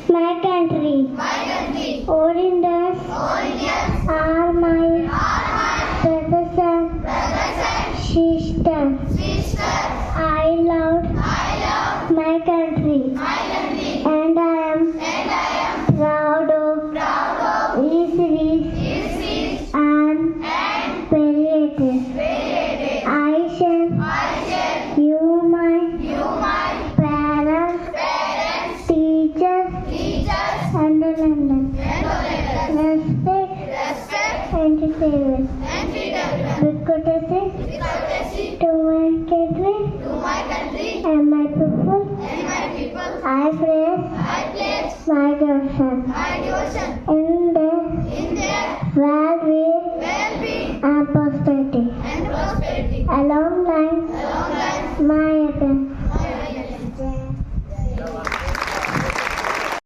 my country. All Indians are my brothers and sisters. I love my country and I am proud of its rich and variety. I shall you my parents, teachers, and London. Respect and freedom. With courtesy to my country and my people, I pledge my devotion.